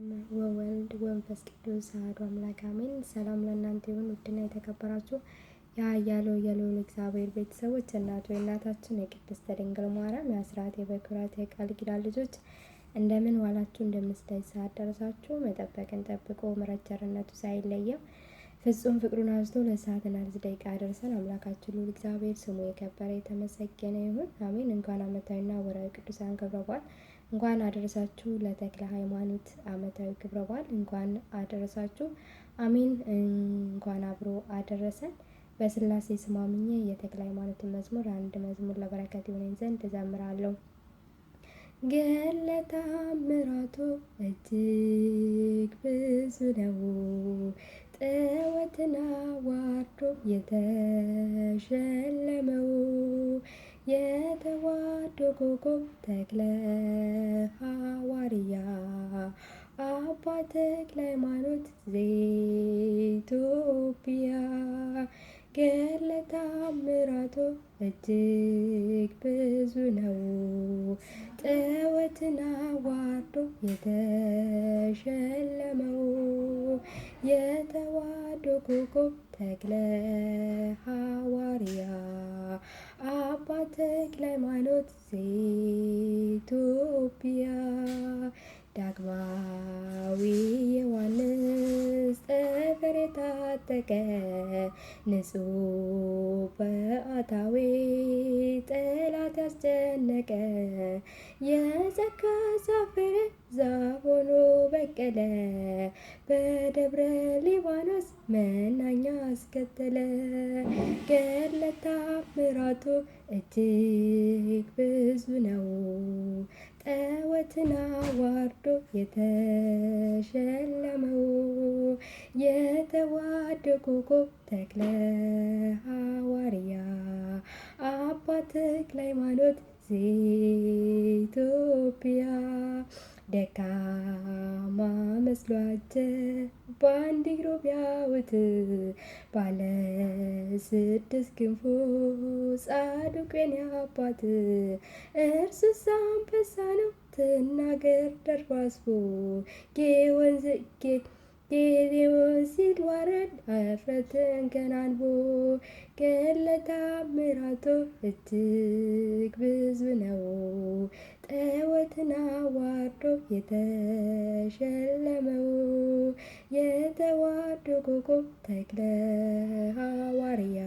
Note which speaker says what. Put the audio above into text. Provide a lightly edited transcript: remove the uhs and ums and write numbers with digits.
Speaker 1: ወወልድ ወመንፈስ ቅዱስ አሐዱ አምላክ አሜን። ሰላም ለእናንተ ይሁን። ውድና የተከበራችሁ የኃያሉ የልዑል እግዚአብሔር ቤተሰቦች የእናታችን የቅድስት ድንግል ማርያም የአስራት የበኩራት የቃል ኪዳን ልጆች እንደምን ዋላችሁ? እንደምስዳይ ሰዓት ደረሳችሁ። መጠበቅን ጠብቆ ምሕረት ቸርነቱ ሳይለየው ፍጹም ፍቅሩን አዝቶ ለሰዓትና ለደቂቃ ደርሰን አምላካችን ልዑል እግዚአብሔር ስሙ የከበረ የተመሰገነ ይሁን አሜን። እንኳን ዓመታዊና ወርሃዊ ቅዱሳን ክብረ በዓል እንኳን አደረሳችሁ። ለተክለ ሃይማኖት ዓመታዊ ክብረ በዓል እንኳን አደረሳችሁ አሜን። እንኳን አብሮ አደረሰን። በስላሴ ስም አምኜ የተክለ ሃይማኖትን መዝሙር አንድ መዝሙር ለበረከት ይሆነኝ ዘንድ እዘምራለሁ። ገድለ ተአምራቱ እጅግ ብዙ ነው፣ ጥወትን አዋርዶ የተሸለመው የተዋሕዶ ኮከብ ተክለ ሐዋርያ አባ ተክለ ሃይማኖት ዘኢትዮጵያ። ገድለ ተአምራቱ እጅግ ብዙ ነው፣ ጥወትን አዋርዶ የተሸለመው የተዋሕዶ ኮከብ ተክለ ሐዋርያ አባ ተክለ ሃይማኖት ዘኢትዮጵያ። ዳግማዊ ዮሐንስ ጠፈር የታጠቀ ንጹሕ በአታዊ ጠላት ያስጨነቀ የጸጋ ዛፍ ዛፍ ሆኖ በቀለ በደብረ ሊባኖስ መናኛ አስከተለ። ገድለ ተአምራቱ እጅግ ብዙ ነው፣ ጠወትን አዋርዶ የተሸለመው የተዋሕዶ ኮከብ ተክለ ሐዋርያ አባ ተክለ ሃይማኖት ዘኢትዮጵያ። ደካማ መስሏቸው በአንድ እግሩ ቢያዩት ባለ 6 ክንፉ ጻድቁ የኔ አባት እርሱስ አንበሳ ነው ትናገር ደርባስቦ ጌዴዎን ሲዋረድ እፍረትን ከናንቦ። ገድለ ተአምራቱ እጅግ ብዙ ነው፣ ጠወትን አዋርዶ የተሸለመው የተዋሕዶ ኮከብ ተክለ ሐዋርያ